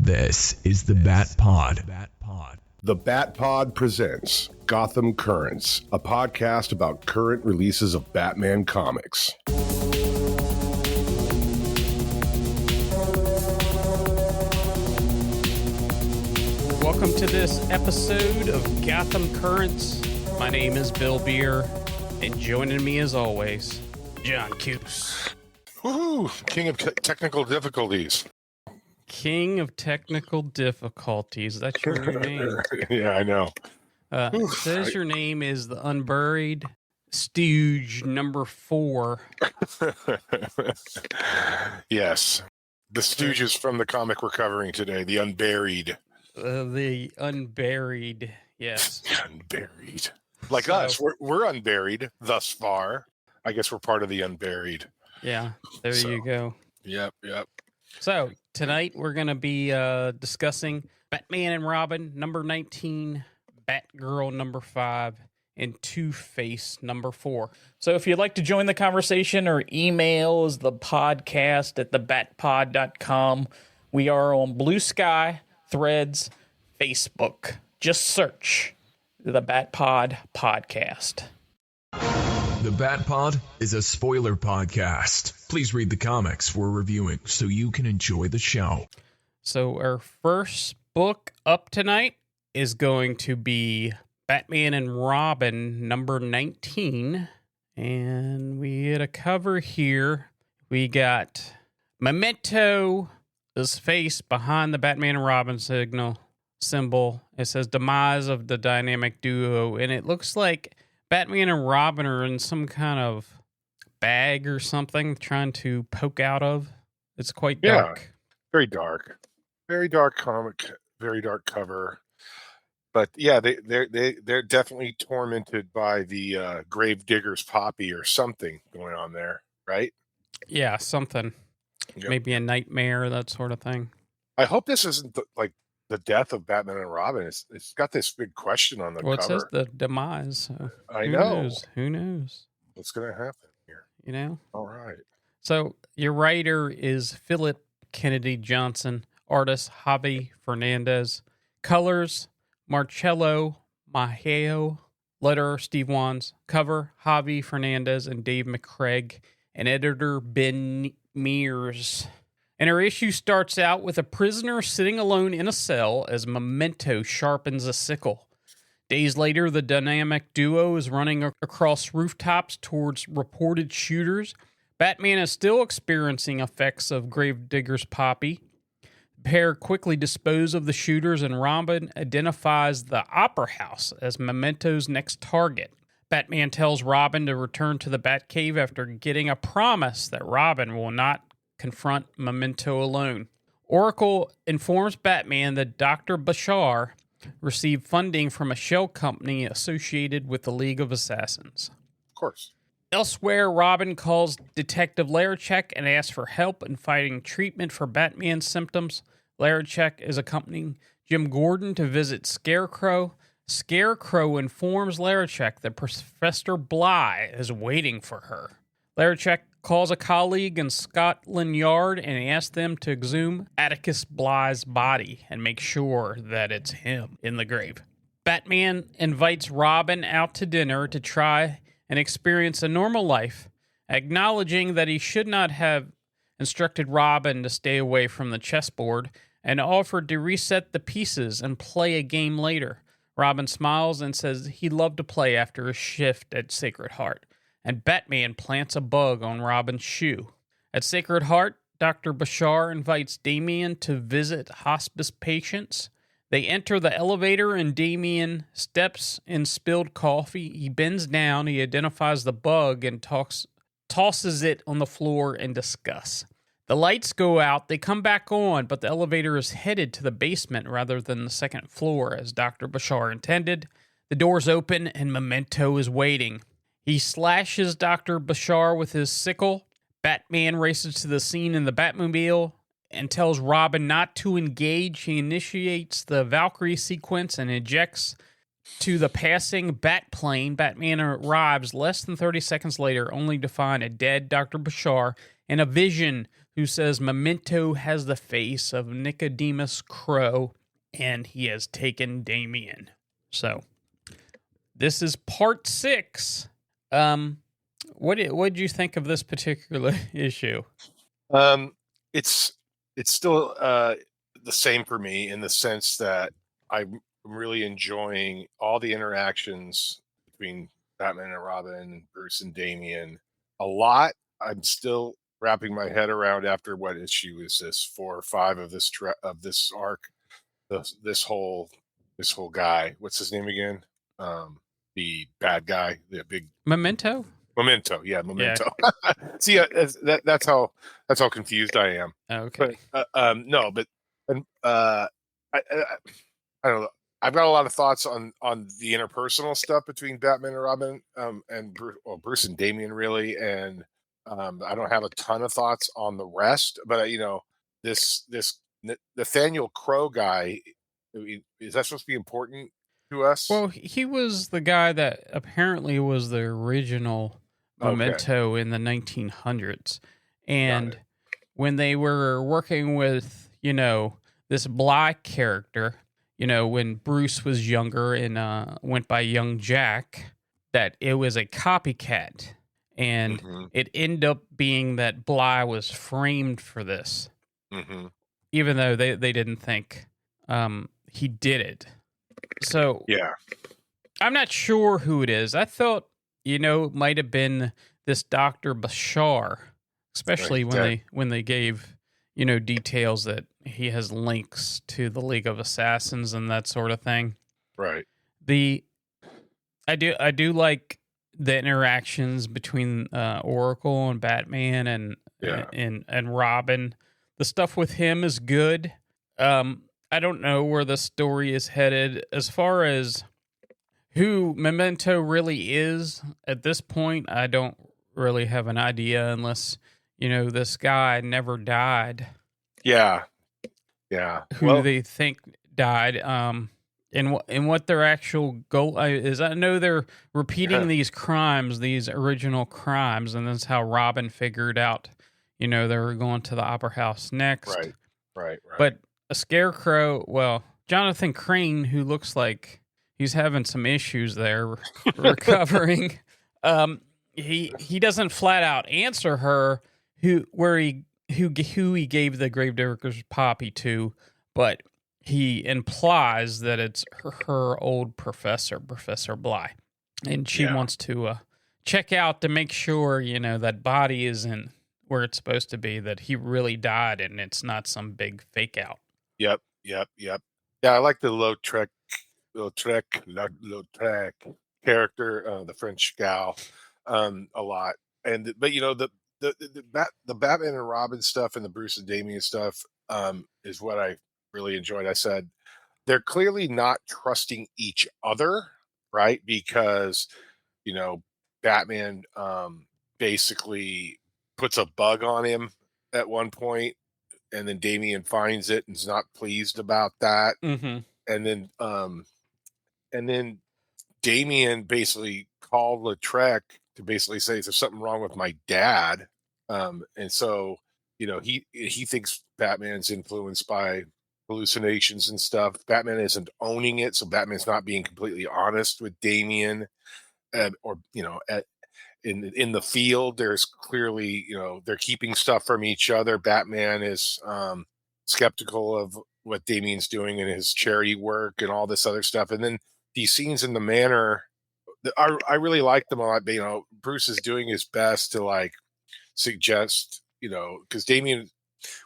This is the Bat Pod. The Bat Pod presents Gotham Currents, a podcast about current releases of Batman comics. Welcome to this episode of Gotham Currents. My name is Bill Beer, and joining me as always, John Coos. Woohoo! King of technical difficulties. King of technical difficulties. That's your new name. Yeah, I know. It says your name is the Unburied Stooge number 4. Yes. The Stooges from the comic we're covering today, the Unburied. The Unburied, yes. Unburied. Like us, we're unburied thus far. I guess we're part of the Unburied. Yeah, there you go. Yep. So, tonight we're going to be discussing Batman and Robin, number 19, Batgirl, number 5, and Two-Face, number 4. So if you'd like to join the conversation or email is the podcast at thebatpod.com. We are on Blue Sky, Threads, Facebook. Just search the Batpod podcast. The Bat Pod is a spoiler podcast. Please read the comics we're reviewing so you can enjoy the show. So our first book up tonight is going to be Batman and Robin, number 19. And we had a cover here. We got Memento's face behind the Batman and Robin symbol. It says demise of the dynamic duo. And it looks like Batman and Robin are in some kind of bag or something trying to poke out of. It's quite dark. Yeah, very dark. Very dark comic, very dark cover. But yeah, they're definitely tormented by the Gravedigger's Poppy or something going on there, right? Yeah, something. Yep. Maybe a nightmare, that sort of thing. I hope this isn't like the death of Batman and Robin. It's got this big question on the cover. It says the demise. So I know. Who knows? What's going to happen here? You know? All right. So your writer is Philip Kennedy Johnson. Artist, Javi Fernandez. Colors, Marcello Maheo. Letterer, Steve Wands. Cover, Javi Fernandez and Dave McCraig. And editor, Ben Mears. And our issue starts out with a prisoner sitting alone in a cell as Memento sharpens a sickle. Days later, the dynamic duo is running across rooftops towards reported shooters. Batman is still experiencing effects of Gravedigger's Poppy. The pair quickly dispose of the shooters, and Robin identifies the Opera House as Memento's next target. Batman tells Robin to return to the Batcave after getting a promise that Robin will not confront Memento alone. Oracle informs Batman that Dr. Bashar received funding from a shell company associated with the League of Assassins. Of course. Elsewhere, Robin calls Detective Larachek and asks for help in finding treatment for Batman's symptoms. Larachek is accompanying Jim Gordon to visit Scarecrow. Scarecrow informs Larachek that Professor Bly is waiting for her. Larachek calls a colleague in Scotland Yard and asks them to exhume Atticus Bly's body and make sure that it's him in the grave. Batman invites Robin out to dinner to try and experience a normal life, acknowledging that he should not have instructed Robin to stay away from the chessboard and offered to reset the pieces and play a game later. Robin smiles and says he'd love to play after a shift at Sacred Heart. And Batman plants a bug on Robin's shoe. At Sacred Heart, Dr. Bashar invites Damian to visit hospice patients. They enter the elevator and Damian steps in spilled coffee. He bends down, he identifies the bug and tosses it on the floor in disgust. The lights go out, they come back on, but the elevator is headed to the basement rather than the second floor as Dr. Bashar intended. The doors open and Memento is waiting. He slashes Dr. Bashar with his sickle. Batman races to the scene in the Batmobile and tells Robin not to engage. He initiates the Valkyrie sequence and ejects to the passing Batplane. Batman arrives less than 30 seconds later, only to find a dead Dr. Bashar and a Vision who says Memento has the face of Nicodemus Crow and he has taken Damien. So this is part 6. What did you think of this particular issue? It's still the same for me in the sense that I'm really enjoying all the interactions between Batman and Robin, Bruce and Damian a lot. I'm still wrapping my head around after what issue is this 4 or 5 of this of this arc. This whole guy. What's his name again? The bad guy, the big Memento. Yeah, Memento. Yeah. See, that's how confused I am. Okay. But no, but I don't know. I've got a lot of thoughts on the interpersonal stuff between Batman and Robin, and Bruce and Damian, really, and I don't have a ton of thoughts on the rest. But this Nathaniel Crow guy, is that supposed to be important to us? Well, he was the guy that apparently was the original Memento in the 1900s, and when they were working with this Bly character, when Bruce was younger and went by Young Jack, that it was a copycat, and it ended up being that Bly was framed for this, even though they didn't think he did it. So yeah, I'm not sure who it is. I thought it might have been this Dr. Bashar, especially when they gave details that he has links to the League of Assassins and that sort of thing. Right. I do like the interactions between Oracle and Batman and Robin. The stuff with him is good. I don't know where the story is headed as far as who Memento really is at this point. I don't really have an idea unless this guy never died. Yeah. Who they think died. And what their actual goal is. I know they're repeating these crimes, these original crimes, and that's how Robin figured out, they were going to the Opera House next. Right. But a Scarecrow, Jonathan Crane, who looks like he's having some issues there, recovering. He doesn't flat out answer her who he gave the Gravedigger's poppy to, but he implies that it's her old professor, Professor Bly, and she wants to check out to make sure that body is in where it's supposed to be, that he really died and it's not some big fake out. Yep. Yeah, I like the Lautrec character, the French gal, a lot. But the Batman and Robin stuff and the Bruce and Damian stuff is what I really enjoyed. I said they're clearly not trusting each other, right? Because Batman basically puts a bug on him at one point, and then Damian finds it and is not pleased about that. And then Damian basically called Lautrec to basically say there's something wrong with my dad. And so, he thinks Batman's influenced by hallucinations and stuff. Batman isn't owning it, so Batman's not being completely honest with Damian. In the field, there's clearly, they're keeping stuff from each other. Batman is skeptical of what Damian's doing in his charity work and all this other stuff. And then these scenes in the manor, I really like them a lot. But, Bruce is doing his best to suggest, because Damian,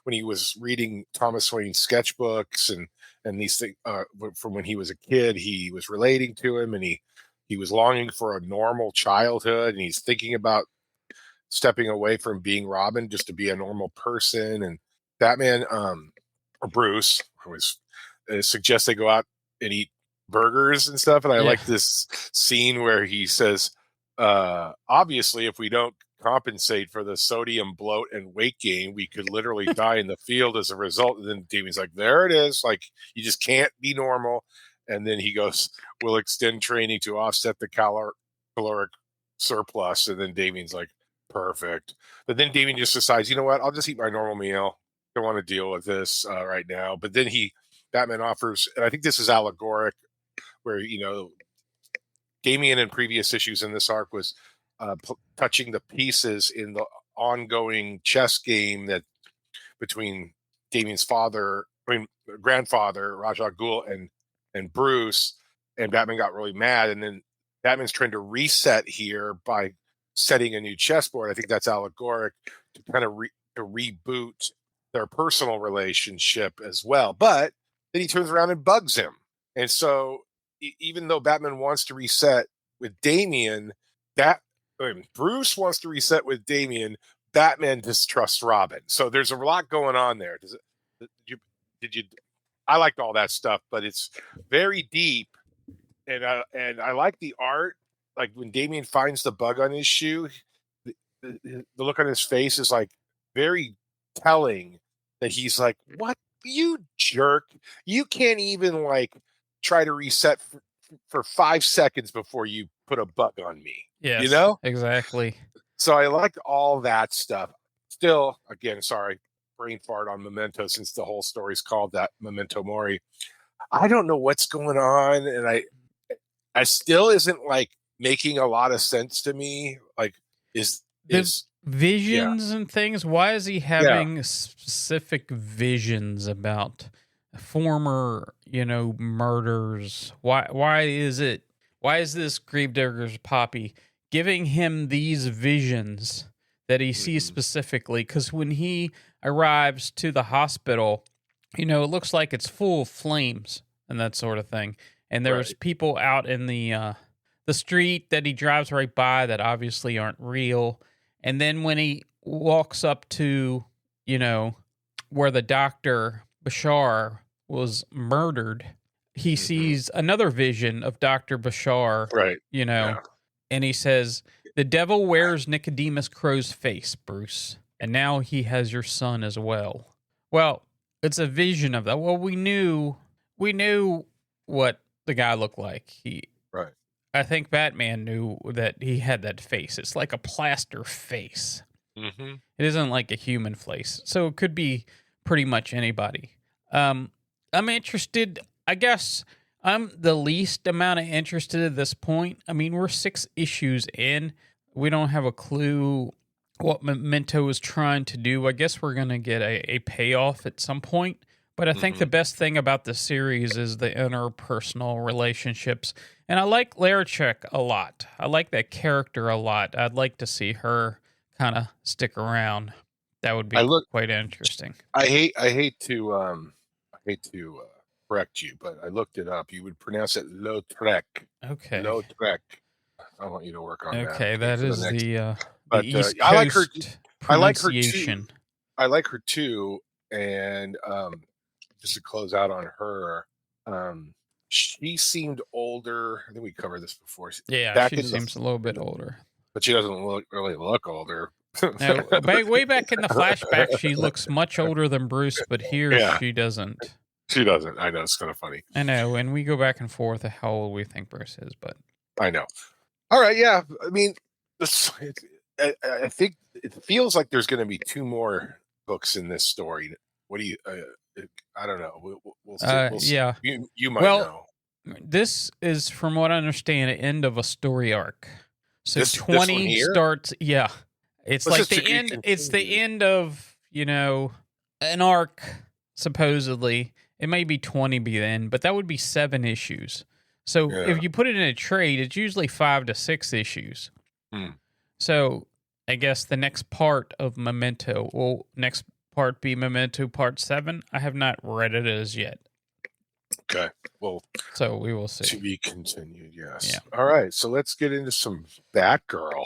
when he was reading Thomas Wayne's sketchbooks and these things from when he was a kid, he was relating to him, and he was longing for a normal childhood, and he's thinking about stepping away from being Robin just to be a normal person. And Batman, or Bruce, always suggests they go out and eat burgers and stuff. And I like this scene where he says, obviously, if we don't compensate for the sodium bloat and weight gain, we could literally die in the field as a result. And then Damian's like, there it is. You just can't be normal. And then he goes, we'll extend training to offset the caloric surplus. And then Damian's like, Perfect. But then Damien just decides, you know what? I'll just eat my normal meal. Don't want to deal with this right now. But then Batman offers, and I think this is allegoric, where Damien in previous issues in this arc was touching the pieces in the ongoing chess game that between Damien's grandfather Ra's al Ghul and Bruce, and Batman got really mad, and then Batman's trying to reset here by setting a new chessboard. I think that's allegoric to kind of to reboot their personal relationship as well. But then he turns around and bugs him, and so even though Batman wants to reset with Damien, Bruce wants to reset with Damien. Batman distrusts Robin. So there's a lot going on there. Did you? I liked all that stuff, but it's very deep, and I like the art. Like when Damien finds the bug on his shoe, the look on his face is like very telling. That he's like, "What, you jerk? You can't even like try to reset for 5 seconds before you put a bug on me." Yes, you know exactly. So I liked all that stuff. Still, again, sorry, brain fart on Memento, since the whole story's called that, Memento Mori. I don't know what's going on, and I still isn't like making a lot of sense to me. Like, is visions and things? Why is he having specific visions about former, murders? Why is this Gravedigger's Poppy giving him these visions that he sees specifically? Because when he arrives to the hospital, it looks like it's full of flames and that sort of thing. And there's people out in the street that he drives right by that obviously aren't real. And then when he walks up to, where the Dr. Bashar was murdered, he sees another vision of Dr. Bashar, and he says, "The devil wears Nicodemus Crow's face, Bruce, and now he has your son as well." Well, it's a vision of that. Well, we knew what the guy looked like. I think Batman knew that he had that face. It's like a plaster face. Mm-hmm. It isn't like a human face. So it could be pretty much anybody. I'm interested. I guess I'm the least amount of interested at this point. I mean, we're 6 issues in. We don't have a clue what Memento is trying to do. I guess we're going to get a payoff at some point. But I think the best thing about the series is the interpersonal relationships. And I like Larachek a lot. I like that character a lot. I'd like to see her kind of stick around. That would be quite interesting. I hate to correct you, but I looked it up. You would pronounce it Lautrec. Okay. Lautrec. I want you to work on that. Okay, that is the East Coast I like her. pronunciation. I like her too, and just to close out on her, she seemed older. I think we covered this before. Yeah, she seems a little bit older, but she doesn't really look older. No, way back in the flashback, she looks much older than Bruce, but here she doesn't. She doesn't. I know, it's kind of funny. I know, and we go back and forth of how old we think Bruce is, but I know. All right, yeah. I mean, I think it feels like there's going to be 2 more books in this story. What do you? I don't know. We'll see. Yeah, you might know. This is, from what I understand, the end of a story arc. So this 20 starts. Yeah, it's like the end. It's the end of an arc. Supposedly, it may be 20 by then, but that would be 7 issues. So if you put it in a trade, it's usually 5 to 6 issues. So I guess the next part of Memento will part be Memento Part 7. I have not read it as yet. Okay. Well, so we will see. To be continued, yes. Yeah. All right. So let's get into some Batgirl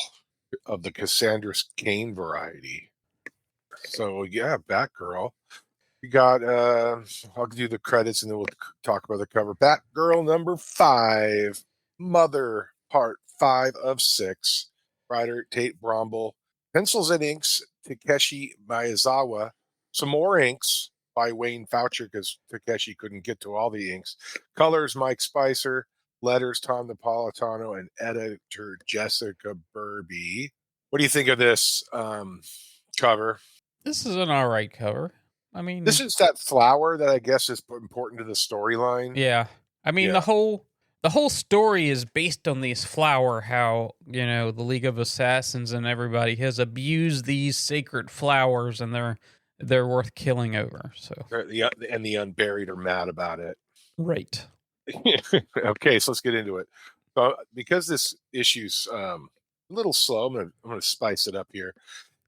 of the Cassandra Cain variety. So yeah, Batgirl. We got I'll do the credits and then we'll talk about the cover. Batgirl number 5, Mother, part 5 of 6. Writer Tate Bromble. Pencils and inks, Takeshi Miyazawa. Some more inks by Wayne Foucher because Takeshi couldn't get to all the inks. Colors, Mike Spicer. Letters, Tom Napolitano. And editor, Jessica Burby. What do you think of this cover? This is an all right cover. I mean, This is that flower that I guess is important to the storyline. yeah. I mean, Yeah. the whole story is based on this flower. How the League of Assassins and everybody has abused these sacred flowers, and they're worth killing over. So And the Unburied are mad about it. right. Okay, so let's get into it. So, because this issue's a little slow, I'm gonna spice it up here.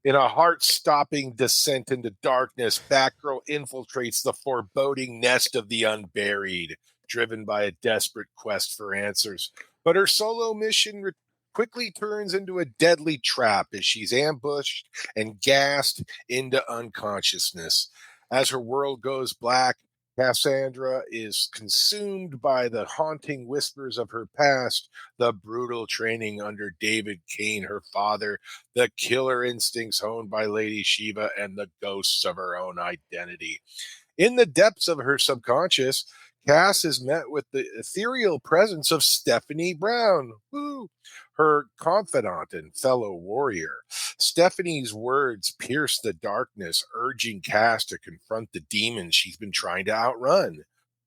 In a heart-stopping descent into darkness, Batgirl infiltrates the foreboding nest of the Unburied, driven by a desperate quest for answers. But her solo mission quickly turns into a deadly trap as she's ambushed and gassed into unconsciousness. As her world goes black, Cassandra is consumed by the haunting whispers of her past, the brutal training under David Kane, her father, the killer instincts honed by Lady Shiva, and the ghosts of her own identity. In the depths of her subconscious, Cass is met with the ethereal presence of Stephanie Brown, her confidant and fellow warrior. Stephanie's words pierce the darkness, urging Cass to confront the demons she's been trying to outrun.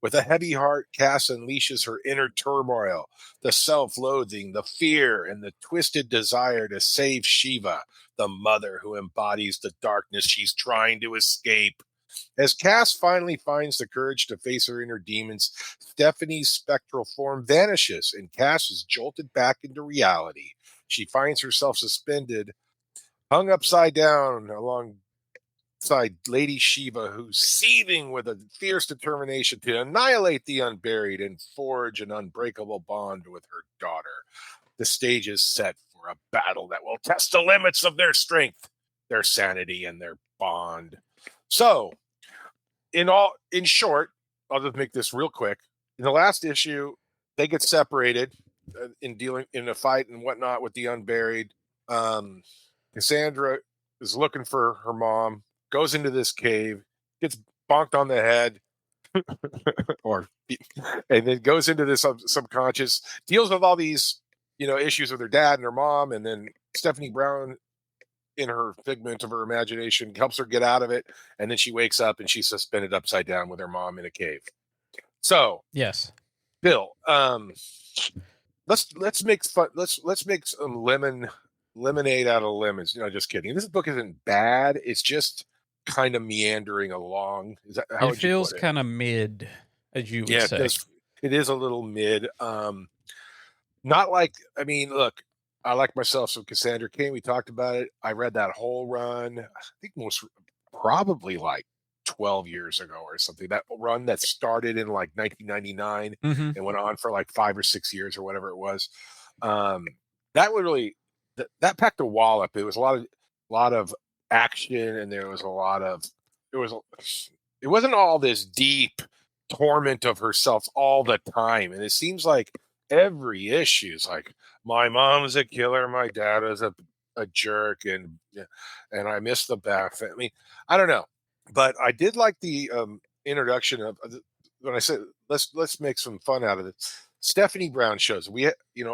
With a heavy heart, Cass unleashes her inner turmoil, the self-loathing, the fear, and the twisted desire to save Shiva, the mother who embodies the darkness she's trying to escape. As Cass finally finds the courage to face her inner demons, Stephanie's spectral form vanishes and Cass is jolted back into reality. She finds herself suspended, hung upside down alongside Lady Shiva, who's seething with a fierce determination to annihilate the Unburied and forge an unbreakable bond with her daughter. The stage is set for a battle that will test the limits of their strength, their sanity, and their bond. So, in short, I'll just make this real quick. In the last issue, they get separated in a fight and whatnot with the Unburied. Cassandra is looking for her mom, goes into this cave, gets bonked on the head, and then goes into this subconscious, deals with all these issues with her dad and her mom, and then Stephanie Brown, in her figment of her imagination, helps her get out of it, and then she wakes up and she's suspended upside down with her mom in a cave. So Yes. Bill, let's make fun. Let's make some lemonade out of lemons. Just kidding. This book isn't bad. It's just kind of meandering along. Is that how it feels kind of mid, as you would say? It is a little mid. Not like, look, I like myself some Cassandra Cain. We talked about it. I read that whole run, I think probably like 12 years ago or something. That run that started in like 1999 and went on for like 5 or 6 years or whatever it was. That would really, that packed a wallop. It was a lot of action, and there was it wasn't all this deep torment of herself all the time. And it seems like every issue is like, my mom's a killer, my dad is a jerk, and I miss the bath. I don't know, but I did like the introduction of when I said let's make some fun out of it. Stephanie Brown shows. We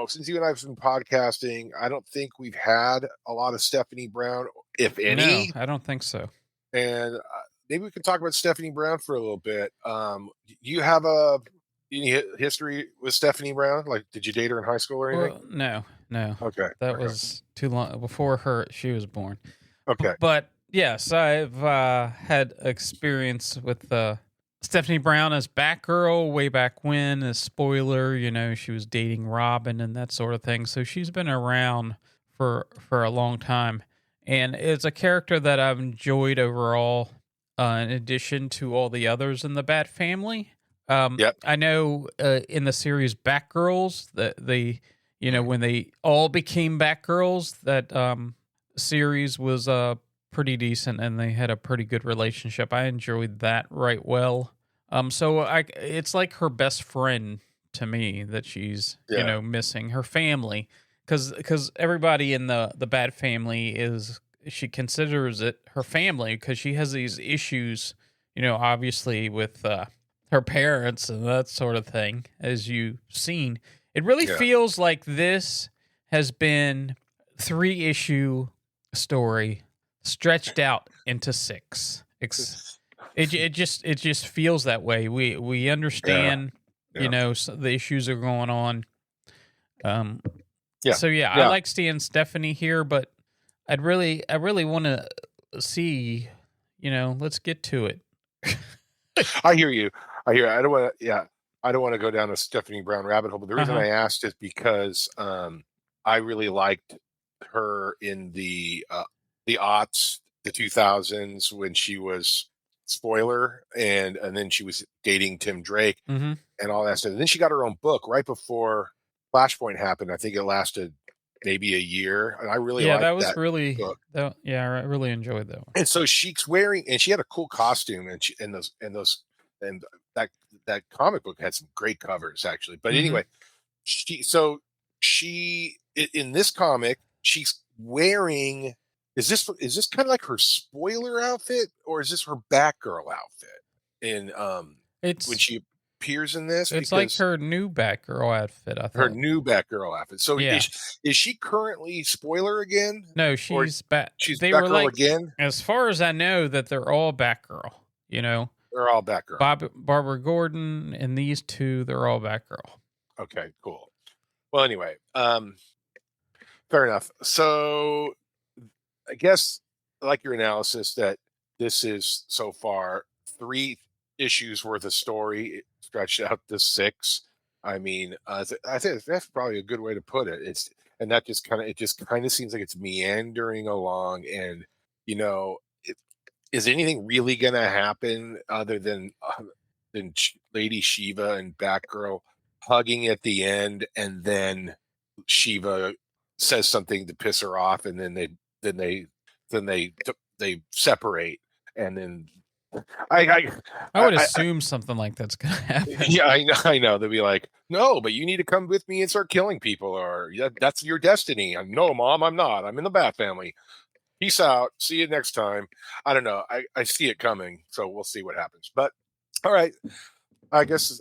since you and I have been podcasting, I don't think we've had a lot of Stephanie Brown, if any. No, I don't think so. And maybe we can talk about Stephanie Brown for a little bit. Do you have any history with Stephanie Brown? Like, did you date her in high school or anything? Well, no. Okay. That was too long before she was born. Okay. But yes, I've had experience with Stephanie Brown as Batgirl way back when. As spoiler, she was dating Robin and that sort of thing. So she's been around for a long time. And it's a character that I've enjoyed overall, in addition to all the others in the Bat family. Yep. I know in the series Batgirls that when they all became Batgirls, that series was pretty decent and they had a pretty good relationship. I enjoyed that right well. So it's like her best friend to me that she's missing, her family, because everybody in the Bat family she considers it her family because she has these issues, obviously with her parents and that sort of thing, as you've seen. It really feels like this has been 3-issue story stretched out into 6. It just feels that way. We understand, Yeah. the issues are going on. Yeah. So I like seeing Stephanie here, but I really want to see, let's get to it. I hear you. I don't want to. Yeah, I don't want to go down a Stephanie Brown rabbit hole. But the reason I asked is because I really liked her in the aughts, the 2000s, when she was spoiler, and then she was dating Tim Drake and all that stuff. And then she got her own book right before Flashpoint happened. I think it lasted maybe a year, and I really liked that was that really book. I really enjoyed that one. And so she's wearing, and she had a cool costume, and that comic book had some great covers actually. But anyway, she in this comic, she's wearing. Is this kind of like her spoiler outfit, or is this her Batgirl outfit? In when she appears in this, it's like her new Batgirl outfit. I thought her new Batgirl outfit. So yeah. is she currently spoiler again? No, she's She's they Batgirl were like, again. As far as I know, that they're all Batgirl. They're all Batgirl. Barbara Gordon and these two, they're all Batgirl. Okay, cool. Well, anyway, fair enough. So I guess I like your analysis that this is so far 3 issues worth of story stretched out to 6. I mean, I think that's probably a good way to put it. It just kind of seems like it's meandering along, and is anything really going to happen other than Lady Shiva and Batgirl hugging at the end, and then Shiva says something to piss her off, and then they separate, and then I would assume something like that's gonna happen. Yeah, I know. They'll be like, no, but you need to come with me and start killing people, or that's your destiny. No, Mom, I'm not. I'm in the Bat family. Peace out. See you next time. I don't know. I see it coming, so we'll see what happens. But all right, I guess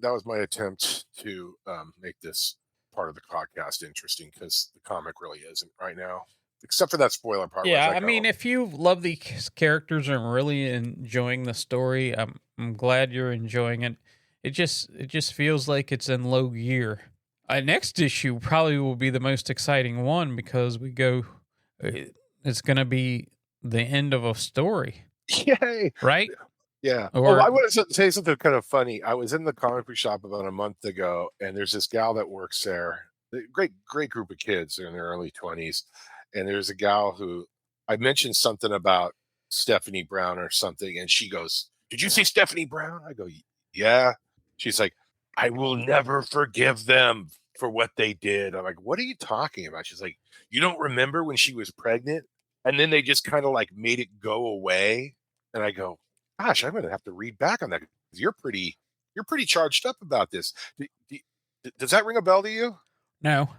that was my attempt to make this part of the podcast interesting, because the comic really isn't right now, except for that spoiler part. Yeah, I mean, if you love these characters and really enjoying the story, I'm glad you're enjoying it. It just feels like it's in low gear. Next issue probably will be the most exciting one, because it's going to be the end of a story. Yay! Right? Yeah. I want to say something kind of funny. I was in the comic book shop about a month ago, and there's this gal that works there. Great group of kids. They're in their early 20s. And there's a gal who I mentioned something about Stephanie Brown or something, and she goes, "Did you see Stephanie Brown?" I go, "Yeah." She's like, "I will never forgive them for what they did." I'm like, "What are you talking about?" She's like, "You don't remember when she was pregnant, and then they just kind of like made it go away?" And I go, "Gosh, I'm going to have to read back on that. You're pretty charged up about this. Does that ring a bell to you?" No.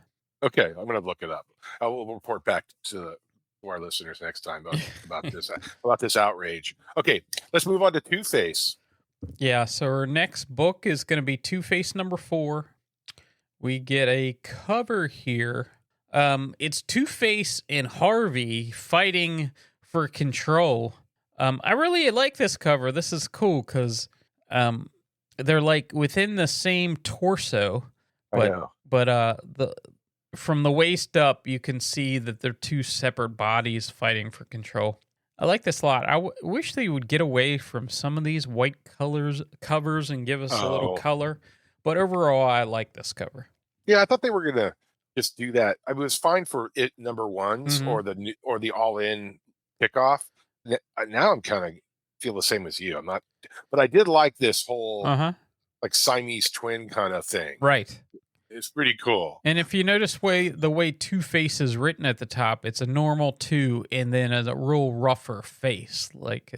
Okay, I'm going to look it up. I will report back to our listeners next time about this outrage. Okay, let's move on to Two-Face. Yeah, so our next book is going to be Two-Face number 4. We get a cover here. It's Two-Face and Harvey fighting for control. I really like this cover. This is cool because they're like within the same torso, but from the waist up, you can see that they're 2 separate bodies fighting for control. I like this a lot. I wish they would get away from some of these white covers and give us a little color. But overall, I like this cover. Yeah, I thought they were gonna just do that. I was fine for it number 1s or the all-in kickoff. Now I'm kind of feel the same as you. I'm not, but I did like this whole like Siamese twin kind of thing. Right. It's pretty cool. And if you notice the way Two-Face is written at the top, it's a normal 2 and then a real rougher face. Like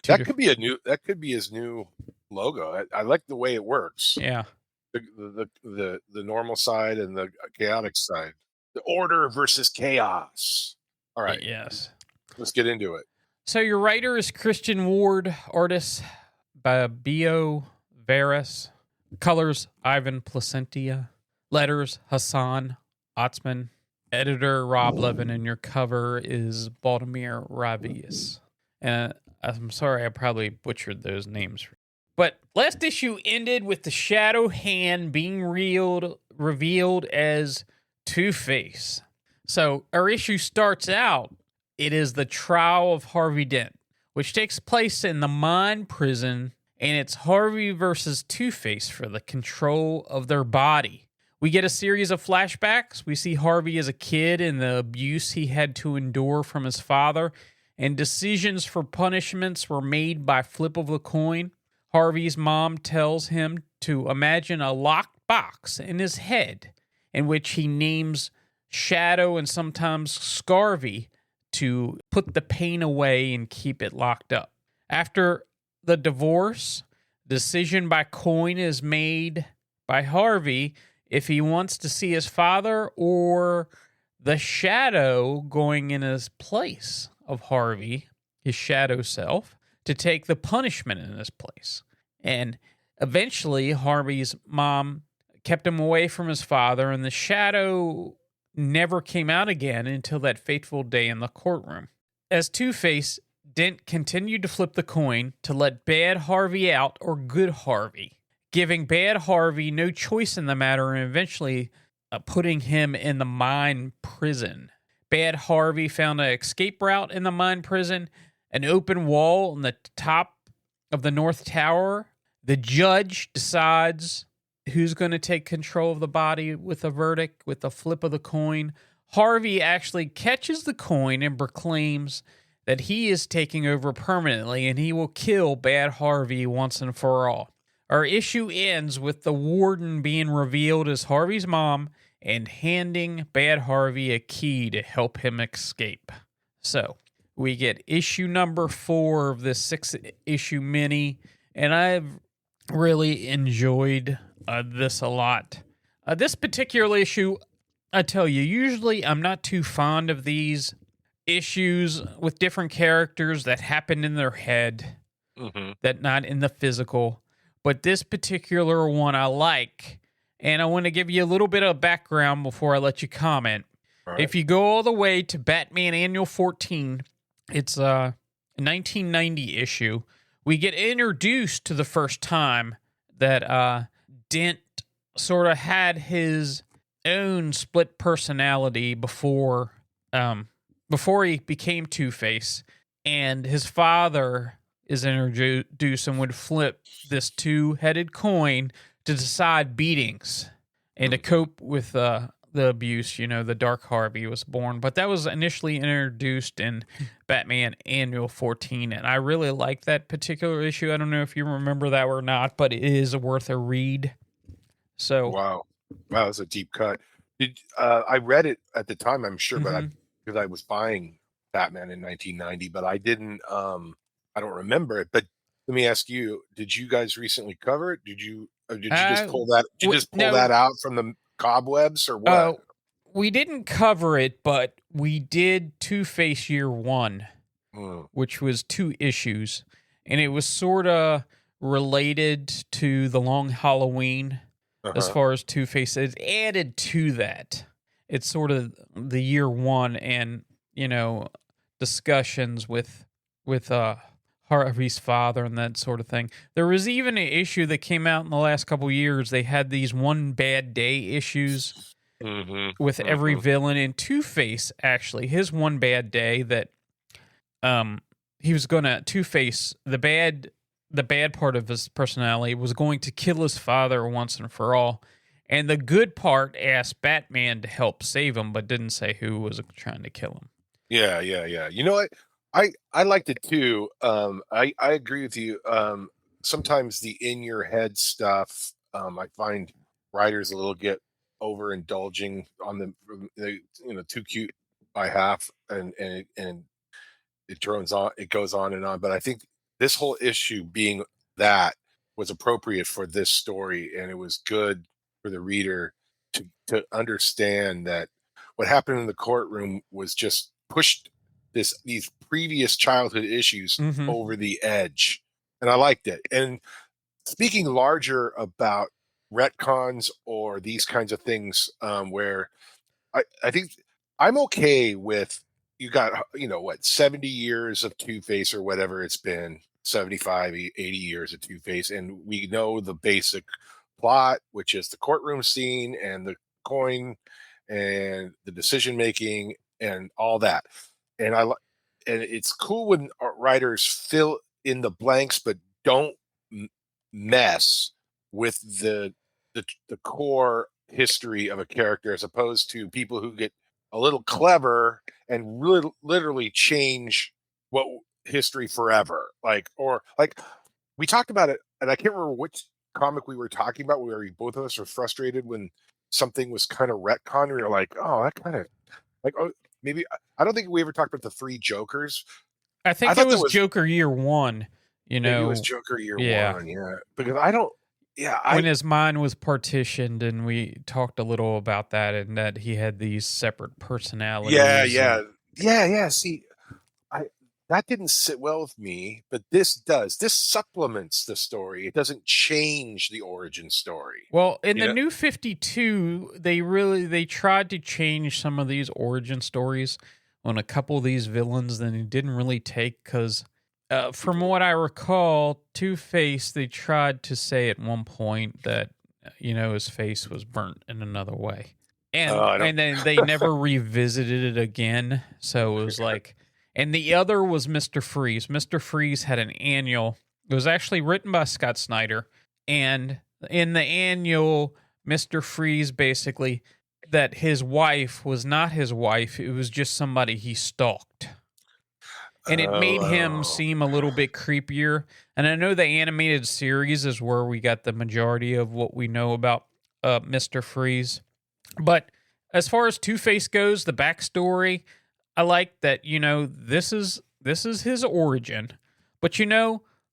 that could be his new logo. I like the way it works. Yeah. The normal side and the chaotic side. The order versus chaos. All right. Yes. Let's get into it. So your writer is Christian Ward, artist by Bio Veras, colors Ivan Placentia. Letters, Hassan Otzman. editor Rob Levin, and your cover is Baltimore Ravius. And I'm sorry, I probably butchered those names. But last issue ended with the Shadow Hand being revealed as Two-Face. So our issue starts out, it is the trial of Harvey Dent, which takes place in the Mind Prison, and it's Harvey versus Two-Face for the control of their body. We get a series of flashbacks. We see Harvey as a kid and the abuse he had to endure from his father, and decisions for punishments were made by flip of the coin. Harvey's mom tells him to imagine a locked box in his head in which he names Shadow and sometimes Scarvy to put the pain away and keep it locked up. After the divorce, decision by coin is made by Harvey if he wants to see his father or the Shadow going in his place of Harvey, his shadow self, to take the punishment in his place. And eventually, Harvey's mom kept him away from his father, and the Shadow never came out again until that fateful day in the courtroom. As Two-Face, Dent continued to flip the coin to let bad Harvey out or good Harvey, giving bad Harvey no choice in the matter and eventually putting him in the Mind Prison. Bad Harvey found an escape route in the Mind Prison, an open wall on the top of the North Tower. The judge decides who's going to take control of the body with a verdict, with the flip of the coin. Harvey actually catches the coin and proclaims that he is taking over permanently and he will kill Bad Harvey once and for all. Our issue ends with the warden being revealed as Harvey's mom and handing Bad Harvey a key to help him escape. So, we get issue number 4 of this 6-issue mini, and I've really enjoyed this a lot. This particular issue, I tell you, usually I'm not too fond of these issues with different characters that happen in their head, that not in the physical. But this particular one I like, and I want to give you a little bit of background before I let you comment. Right. If you go all the way to Batman Annual 14, it's a 1990 issue, we get introduced to the first time that Dent sort of had his own split personality before he became Two-Face, and his father is introduced and would flip this two-headed coin to decide beatings and to cope with the abuse. The Dark Harvey was born, but that was initially introduced in Batman Annual 14, and I really like that particular issue. I don't know if you remember that or not, but it is worth a read. So wow, that's a deep cut. I read it at the time, I'm sure, but because I was buying Batman in 1990, but I didn't. I don't remember it. But let me ask you: did you guys recently cover it? Did you just pull that? Did you just pull that out from the cobwebs, or what? We didn't cover it, but we did Two-Face Year 1, which was 2 issues, and it was sort of related to the Long Halloween as far as Two-Face. It's added to that. It's sort of the Year 1 and, discussions with Harvey's father and that sort of thing. There was even an issue that came out in the last couple of years. They had these One Bad Day issues with every villain. And Two-Face, actually, his One Bad Day that he was going to Two-Face, the bad part of his personality was going to kill his father once and for all. And the good part asked Batman to help save him, but didn't say who was trying to kill him. Yeah. You know what? I liked it too. I agree with you. Sometimes the in your head stuff, I find writers a little get overindulging on the too cute by half, and it goes on and on. But I think this whole issue being that was appropriate for this story, and it was good for the reader to understand that what happened in the courtroom was just pushed these previous childhood issues over the edge, and I liked it. And speaking larger about retcons or these kinds of things, where I think I'm okay with you got 70 years of Two-Face or whatever it's been, 75, 80 years of Two-Face, and we know the basic plot, which is the courtroom scene and the coin and the decision making and all that. And and it's cool when writers fill in the blanks, but don't mess with the core history of a character, as opposed to people who get a little clever and really literally change what history forever. Like we talked about it, and I can't remember which comic we were talking about where both of us were frustrated when something was kind of retconned. We were like, oh, that kind of like, oh, maybe I don't think we ever talked about the Three Jokers. I think it was Joker Year One. You know, maybe it was Joker Year One. Yeah, because when his mind was partitioned, and we talked a little about that, and that he had these separate personalities. Yeah. See, that didn't sit well with me, but this does. This supplements the story. It doesn't change the origin story. Well, in the New 52, they tried to change some of these origin stories on a couple of these villains, then it didn't really take, because from what I recall, Two-Face, they tried to say at one point that, his face was burnt in another way. And then they never revisited it again. So it was like, and the other was Mr. Freeze. Mr. Freeze had an annual. It was actually written by Scott Snyder. And in the annual, Mr. Freeze basically, that his wife was not his wife. It was just somebody he stalked. And it made him seem a little bit creepier. And I know the animated series is where we got the majority of what we know about Mr. Freeze. But as far as Two-Face goes, the backstory, I like that, this is his origin. But,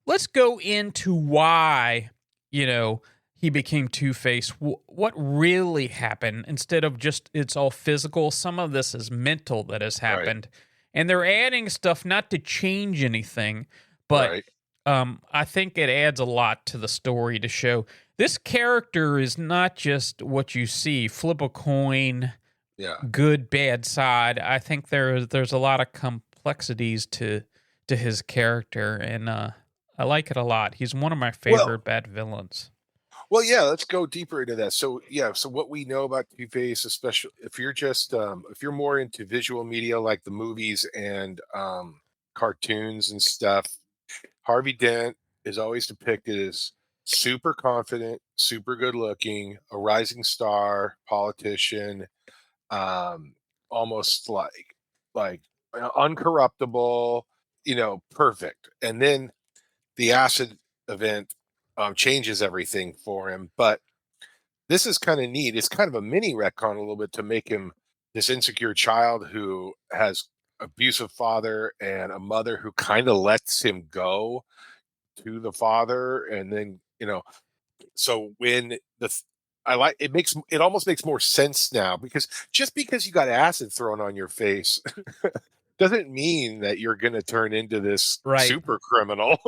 let's go into why, he became Two-Face. What really happened, instead of just it's all physical. Some of this is mental that has happened. Right. And they're adding stuff not to change anything, but I think it adds a lot to the story to show this character is not just what you see, flip a coin, good, bad side. I think there's a lot of complexities to his character, and I like it a lot. He's one of my favorite bad villains. Well, yeah, let's go deeper into that. So what we know about Two-Face, especially if you're just if you're more into visual media like the movies and cartoons and stuff, Harvey Dent is always depicted as super confident, super good looking, a rising star, politician, almost like uncorruptible, perfect. And then the acid event changes everything for him. But this is kind of neat. It's kind of a mini retcon a little bit to make him this insecure child who has abusive father and a mother who kind of lets him go to the father. And then, so when it almost makes more sense now, because just because you got acid thrown on your face doesn't mean that you're going to turn into this super criminal.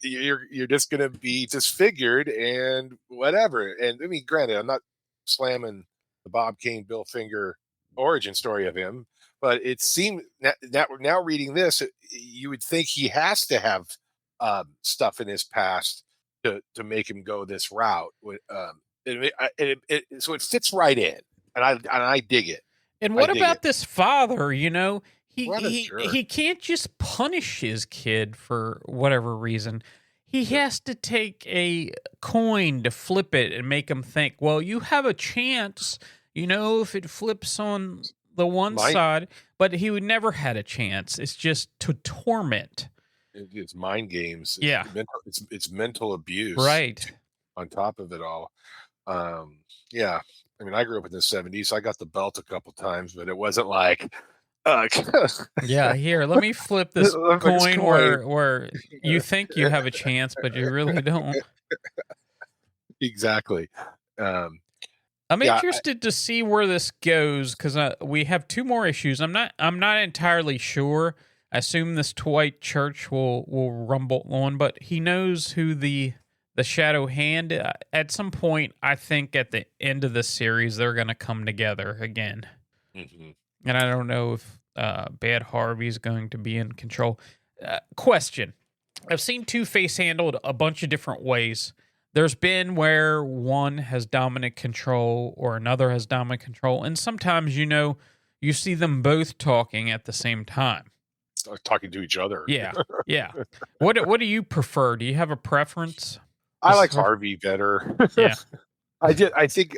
You're just going to be disfigured and whatever. And I mean, granted, I'm not slamming the Bob Kane, Bill Finger origin story of him, but it seemed that now reading this, you would think he has to have stuff in his past to make him go this route. So it fits right in, and I dig it. And what about this father? He can't just punish his kid for whatever reason. He has to take a coin to flip it and make him think, well, you have a chance, if it flips on the one side, but he would never had a chance. It's just to torment. It's mind games. It's mental abuse. Right. On top of it all. Yeah. I mean, I grew up in the 70s, so I got the belt a couple times, but it wasn't like... here, let me flip this coin where you think you have a chance, but you really don't. Exactly. I'm interested to see where this goes, because we have two more issues. I'm not entirely sure. I assume this Dwight Church will rumble on, but he knows who the Shadow Hand. At some point, I think at the end of the series, they're going to come together again. Mm-hmm. And I don't know if Bad Harvey is going to be in control. Question. I've seen Two-Face handled a bunch of different ways. There's been where one has dominant control or another has dominant control. And sometimes, you see them both talking at the same time. Talking to each other. Yeah. Yeah. What do you prefer? Do you have a preference? I like Harvey better. Yeah. I think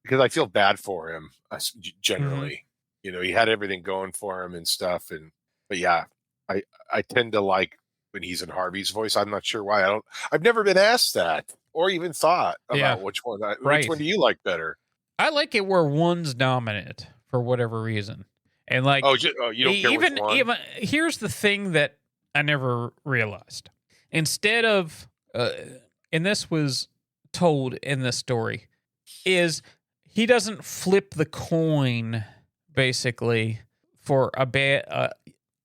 because I feel bad for him generally. He had everything going for him and stuff. But yeah, I tend to like when he's in Harvey's voice. I'm not sure why. I've never been asked that or even thought about which one. Which one do you like better? I like it where one's dominant for whatever reason. And like, you don't care which one? Even here's the thing that I never realized. Instead of, and this was told in this story, is he doesn't flip the coin basically for a bad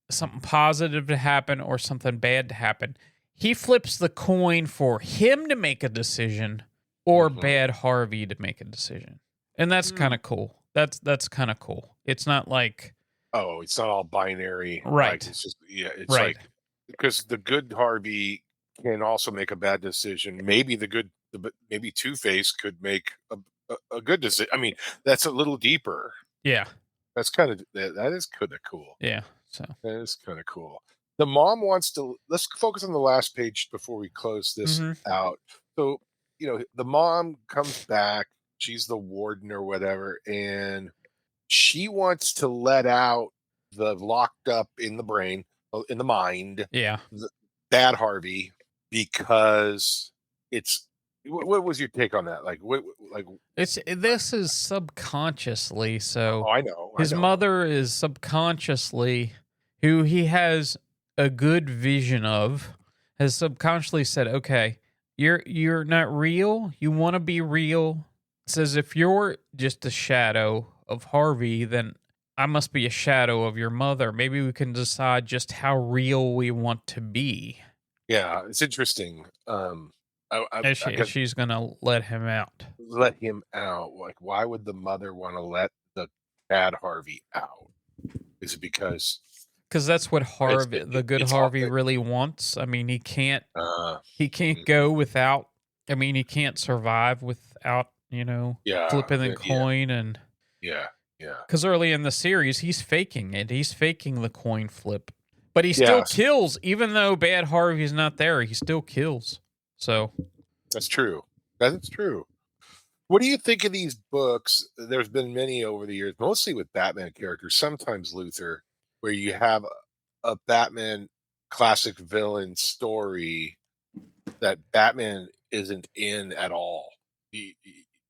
something positive to happen or something bad to happen. He flips the coin for him to make a decision or Bad Harvey to make a decision, and that's kind of cool. That's kind of cool. It's not like it's not all binary, right? Like, it's just it's like because the good Harvey can also make a bad decision. Maybe maybe Two-Face could make a good decision. I mean, that's a little deeper. Yeah, that's kind of that is kind of cool. Yeah, so that is kind of cool. The mom wants to. Let's focus on the last page before we close this out. So the mom comes back. She's the warden or whatever, and she wants to let out the locked up in the brain, in the mind. Yeah, Bad Harvey, because it's. What was your take on that? This is subconsciously. So I know his mother is subconsciously who he has a good vision of, has subconsciously said, okay, you're not real. You want to be real. It says if you're just a shadow of Harvey, then I must be a shadow of your mother. Maybe we can decide just how real we want to be. Yeah, it's interesting. She's going to let him out. Let him out. Like, why would the mother want to let the Bad Harvey out? Is it because that's what Harvey, the good Harvey, really wants? I mean, he can't go without. I mean, he can't survive without flipping the coin and Because early in the series, he's faking it. He's faking the coin flip, but he still kills, even though Bad Harvey's not there. He still kills. So that's true. That's true. What do you think of these books? There's been many over the years, mostly with Batman characters, sometimes Luthor, where you have a Batman classic villain story that Batman isn't in at all.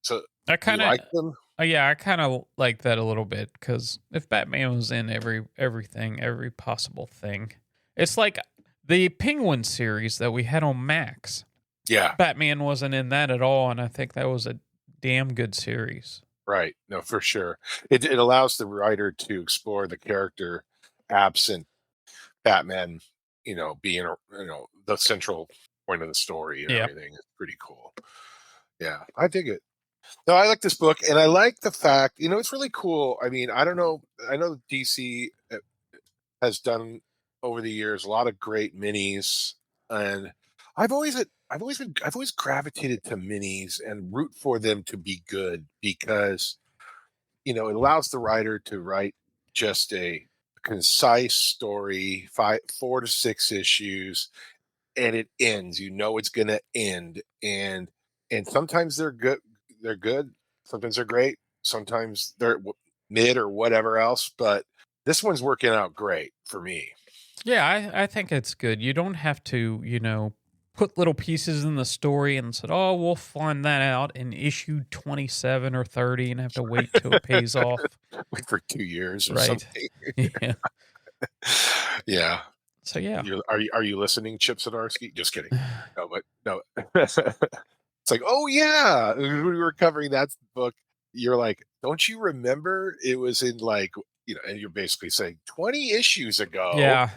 So I kind of like them. I kind of like that a little bit, because if Batman was in everything, every possible thing, it's like the Penguin series that we had on Max. Yeah, Batman wasn't in that at all, and I think that was a damn good series. Right. No, for sure. It allows the writer to explore the character absent Batman, being the central point of the story and everything. It's pretty cool. Yeah, I dig it. No, I like this book, and I like the fact, it's really cool. I mean, I don't know. I know DC has done over the years a lot of great minis, and I've always gravitated to minis and root for them to be good, because it allows the writer to write just a concise story, 4 to 6 issues, and it ends. It's going to end, and sometimes they're good. They're good. Sometimes they're great. Sometimes they're mid or whatever else. But this one's working out great for me. Yeah, I think it's good. You don't have to, put little pieces in the story and said, oh, we'll find that out in issue 27 or 30 and have to wait till it pays off. Wait for 2 years or something. Yeah. Yeah. So, yeah. Are you listening, Chip Zdarsky? Just kidding. No. It's like, oh, yeah. When we were covering that book, you're like, don't you remember it was in and you're basically saying 20 issues ago. Yeah.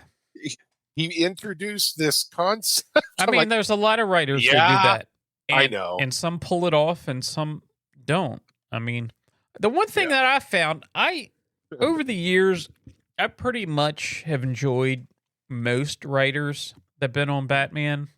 He introduced this concept. I mean, there's a lot of writers that do that. I know. And some pull it off and some don't. I mean, the one thing that I found, I over the years, I pretty much have enjoyed most writers that've been on Batman,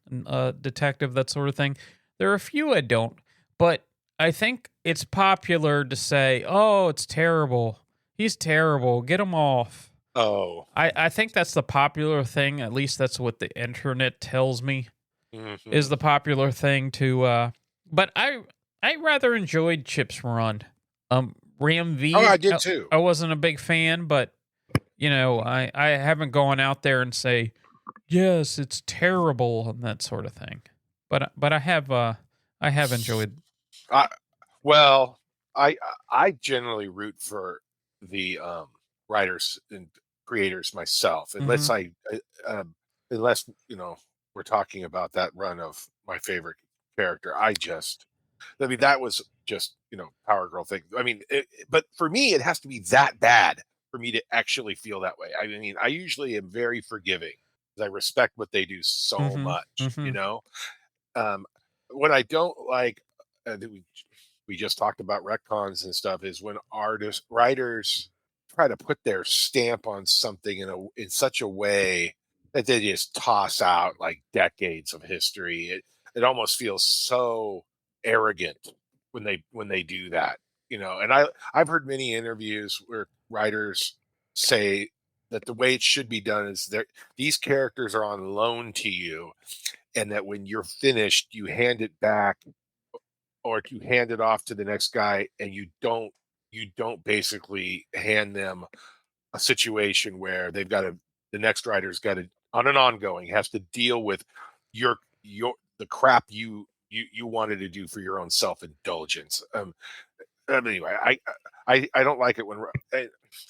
Detective, that sort of thing. There are a few I don't, but I think it's popular to say, "Oh, it's terrible. He's terrible. Get him off." Oh. I think that's the popular thing. At least that's what the internet tells me Mhm. is the popular thing to. But I rather enjoyed Chip's run. Ram V. Oh, I did too. I wasn't a big fan, but I haven't gone out there and say, yes, it's terrible and that sort of thing. But I have enjoyed. Well, I generally root for the writers and creators myself, unless unless we're talking about that run of my favorite character. I mean, that was just Power Girl thing. I mean, but for me, it has to be that bad for me to actually feel that way. I mean, I usually am very forgiving because I respect what they do so much. What I don't like, we just talked about retcons and stuff, is when writers try to put their stamp on something in such a way that they just toss out like decades of history. It almost feels so arrogant when they do that, And I've heard many interviews where writers say that the way it should be done is that these characters are on loan to you, and that when you're finished, you hand it back or you hand it off to the next guy, and you don't basically hand them a situation where the next writer's got to, on an ongoing, has to deal with the crap you wanted to do for your own self-indulgence. Anyway, I don't like it when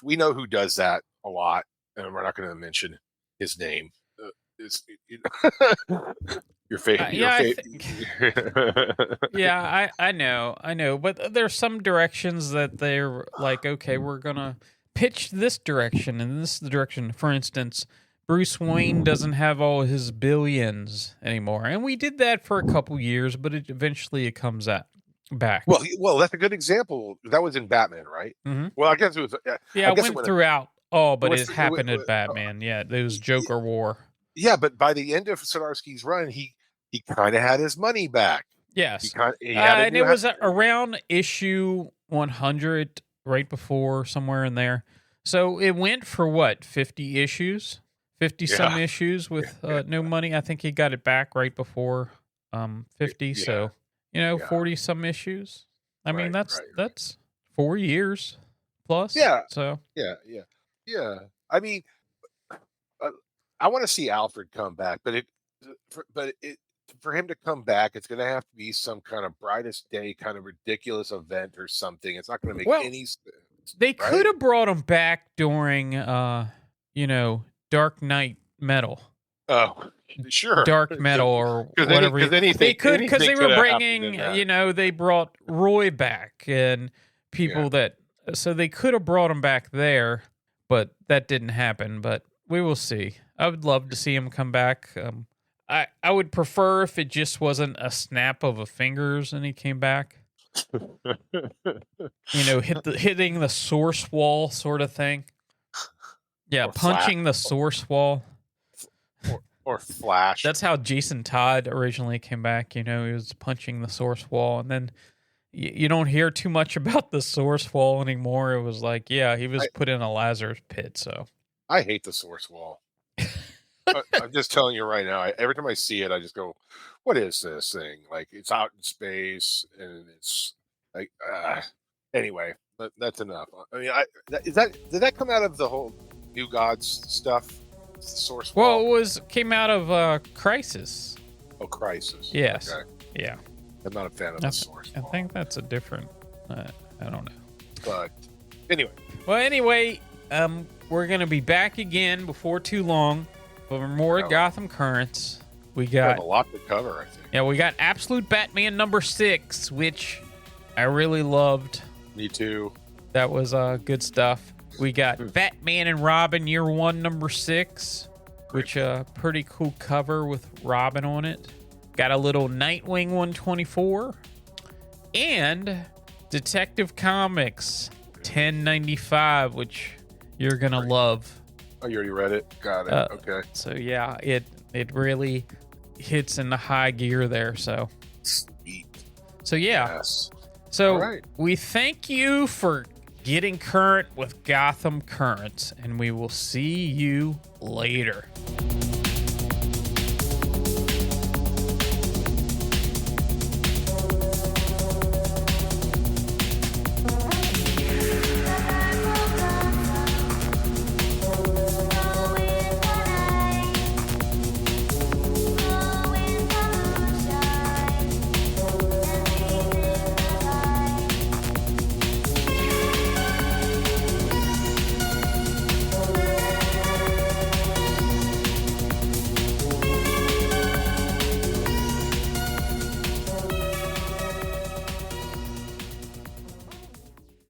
we know who does that a lot, and we're not going to mention his name. Your favorite. Yeah, I know, but there's some directions that they're like, okay, we're gonna pitch this direction and this direction. For instance, Bruce Wayne doesn't have all his billions anymore, and we did that for a couple years, but eventually it comes back. Well, that's a good example. That was in Batman, right? Mm-hmm. Well, I guess it was. Yeah, I went throughout. But it happened at Batman. Yeah, it was Joker War. Yeah, but by the end of Zdarsky's run, he kind of had his money back. Yes, and it was around issue 100, right before, somewhere in there. So it went for what, 50 issues, 50-some issues with no money. I think he got it back right before 50. Yeah. So 40-some issues. I mean, that's 4 years plus. Yeah. So yeah. I mean, I want to see Alfred come back, but for him to come back, it's going to have to be some kind of brightest day, kind of ridiculous event or something. It's not going to make any sense. They could have brought him back during, Dark Knight Metal. Oh, sure. Dark Metal or whatever. They could, because they were bringing, they brought Roy back and people so they could have brought him back there, but that didn't happen. But we will see. I would love to see him come back. I would prefer if it just wasn't a snap of a fingers and he came back. Hitting the source wall sort of thing. Yeah, or punching the source wall. Or Flash. That's how Jason Todd originally came back. He was punching the source wall, and then you don't hear too much about the source wall anymore. It was like, he was put in a Lazarus pit. So I hate the source wall. I'm just telling you right now. Every time I see it, I just go, "What is this thing? Like, it's out in space, and it's like." Anyway, that's enough. I mean, did that come out of the whole New Gods stuff? The source wall. Well, came out of Crisis. Oh, Crisis. Yes. Okay. Yeah. I'm not a fan of the source wall. I think that's a different. I don't know. But anyway. Well, anyway, we're gonna be back again before too long. For more Gotham Currents, we have a lot to cover, I think. Yeah, we got Absolute Batman #6, which I really loved. Me too. That was good stuff. We got Batman and Robin Year 1 #6, which pretty cool cover with Robin on it. Got a little Nightwing 124, and Detective Comics 1095, which you're gonna love. Oh, you already read it? Got it. Okay. So yeah, it really hits in the high gear there. So Sweet. so yeah. Yes. So All right. we thank you for getting current with Gotham Currents, and we will see you later.